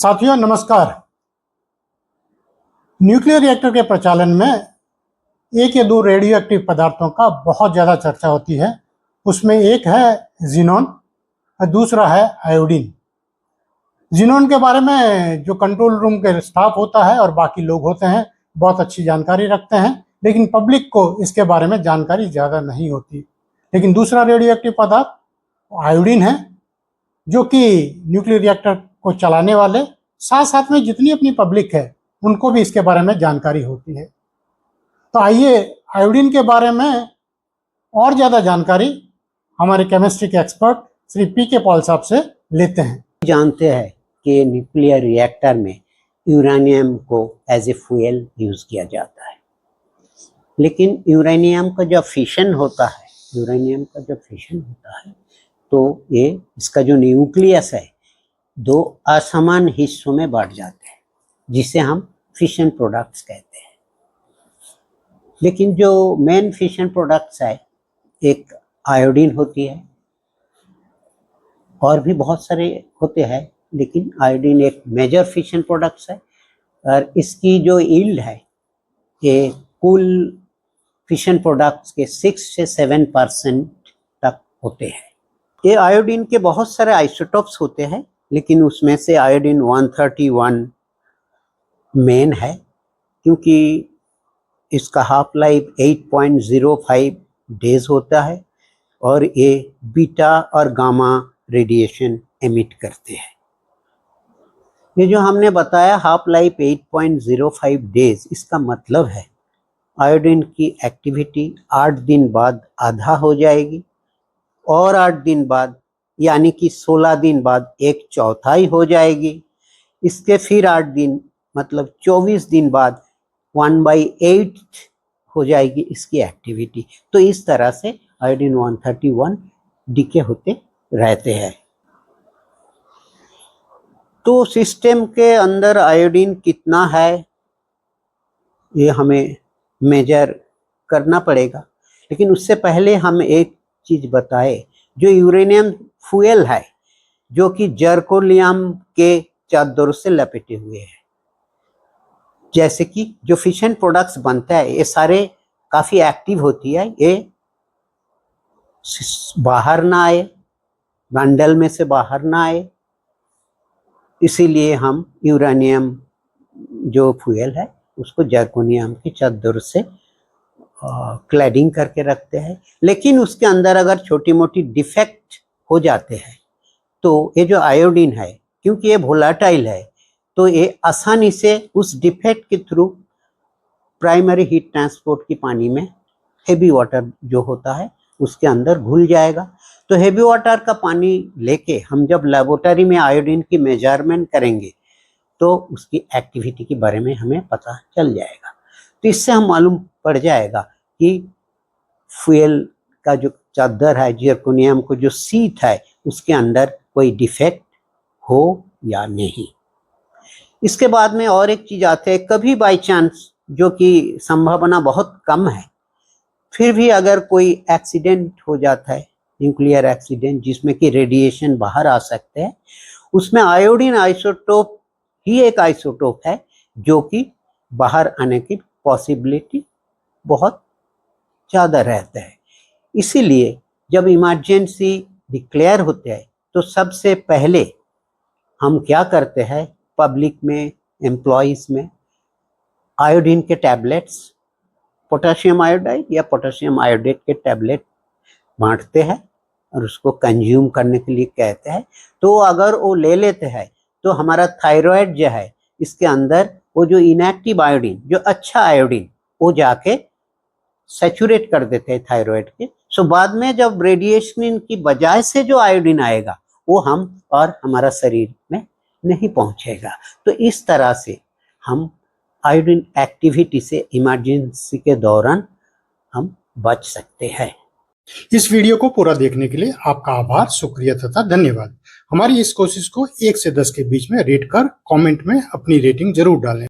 साथियों नमस्कार। Nuclear reactor के प्रचालन में एक या दो रेडियो एक्टिव पदार्थों का बहुत ज़्यादा चर्चा होती है। उसमें एक है ज़ीनॉन और दूसरा है आयोडीन। ज़ीनॉन के बारे में जो कंट्रोल रूम के स्टाफ होता है और बाकी लोग होते हैं बहुत अच्छी जानकारी रखते हैं, लेकिन पब्लिक को इसके बारे में जानकारी ज़्यादा नहीं होती। लेकिन दूसरा रेडियो एक्टिव पदार्थ आयोडीन है, जो कि न्यूक्लियर रिएक्टर को चलाने वाले साथ साथ में जितनी अपनी पब्लिक है उनको भी इसके बारे में जानकारी होती है। तो आइए आयोडीन के बारे में और ज़्यादा जानकारी हमारे केमिस्ट्री के एक्सपर्ट श्री पी.के. पॉल साहब से लेते हैं। जानते हैं कि न्यूक्लियर रिएक्टर में यूरेनियम को एज ए फ्यूल यूज़ किया जाता है, लेकिन यूरेनियम का जब फिशन होता है तो ये इसका जो न्यूक्लियस है दो असमान हिस्सों में बांट जाते हैं, जिसे हम फिशन प्रोडक्ट्स कहते हैं। लेकिन जो मेन फिशन प्रोडक्ट्स है, एक आयोडीन होती है और भी बहुत सारे होते हैं, लेकिन आयोडीन एक मेजर फिशन प्रोडक्ट्स है और इसकी जो यील्ड है ये कुल फिशन प्रोडक्ट्स के 6 से 7% तक होते हैं। ये आयोडीन के बहुत सारे आइसोटोप्स होते हैं, लेकिन उसमें से आयोडीन 131 मेन है, क्योंकि इसका हाफ लाइफ 8.05 डेज होता है और ये बीटा और गामा रेडिएशन एमिट करते हैं। ये जो हमने बताया हाफ लाइफ 8.05 डेज, इसका मतलब है आयोडीन की एक्टिविटी 8 दिन बाद आधा हो जाएगी और 8 दिन बाद यानी कि 16 दिन बाद 1/4 हो जाएगी। इसके फिर 8 दिन मतलब 24 दिन बाद 1/8 हो जाएगी इसकी एक्टिविटी। तो इस तरह से आयोडीन 131 डीके होते रहते हैं। तो सिस्टम के अंदर आयोडीन कितना है ये हमें मेजर करना पड़ेगा, लेकिन उससे पहले हम एक चीज बताए। जो यूरेनियम फ्यूल है जो कि जर्कोनियम के चादरों से लपेटे हुए है, जैसे कि जो फिशन प्रोडक्ट्स बनता है ये सारे काफी एक्टिव होती है, ये बाहर ना आए, बंडल में से बाहर ना आए, इसीलिए हम यूरेनियम जो फ्यूल है उसको जर्कोनियम की चादर से क्लैडिंग करके रखते हैं। लेकिन उसके अंदर अगर छोटी मोटी डिफेक्ट हो जाते हैं तो ये जो आयोडीन है, क्योंकि ये वोलेटाइल है, तो ये आसानी से उस डिफेक्ट के थ्रू प्राइमरी हीट ट्रांसपोर्ट की पानी में हेवी वाटर जो होता है उसके अंदर घुल जाएगा। तो हेवी वाटर का पानी लेके हम जब लेबोरेटरी में आयोडीन की मेजरमेंट करेंगे तो उसकी एक्टिविटी के बारे में हमें पता चल जाएगा। तो इससे हम मालूम पड़ जाएगा कि फ्यूल का जो चादर है, जर्कोनियम को जो सीट है, उसके अंदर कोई डिफेक्ट हो या नहीं। इसके बाद में और एक चीज आते है, कभी बाय चांस, जो कि संभावना बहुत कम है, फिर भी अगर कोई एक्सीडेंट हो जाता है, न्यूक्लियर एक्सीडेंट जिसमें कि रेडिएशन बाहर आ सकते हैं, उसमें आयोडीन आइसोटोप ही एक आइसोटोप है जो कि बाहर आने की पॉसिबिलिटी बहुत ज़्यादा रहता है। इसीलिए जब इमरजेंसी डिक्लेयर होते हैं तो सबसे पहले हम क्या करते हैं, पब्लिक में, एम्प्लॉइज में आयोडीन के टैबलेट्स, पोटेशियम आयोडाइड या पोटेशियम आयोडेट के टैबलेट बांटते हैं और उसको कंज्यूम करने के लिए कहते हैं। तो अगर वो ले लेते हैं तो हमारा थायराइड जो है, इसके अंदर वो जो इनएक्टिव आयोडीन, जो अच्छा आयोडीन, वो जाके सैचुरेट कर देते हैं थायराइड के। सो बाद में जब रेडिएशन की बजाय से जो आयोडीन आएगा वो हम और हमारा शरीर में नहीं पहुंचेगा। तो इस तरह से हम आयोडीन एक्टिविटी से इमरजेंसी के दौरान हम बच सकते हैं। इस वीडियो को पूरा देखने के लिए आपका आभार, शुक्रिया तथा धन्यवाद। हमारी इस कोशिश को 1 से 10 के बीच में रेट कर कमेंट में अपनी रेटिंग जरूर डालें।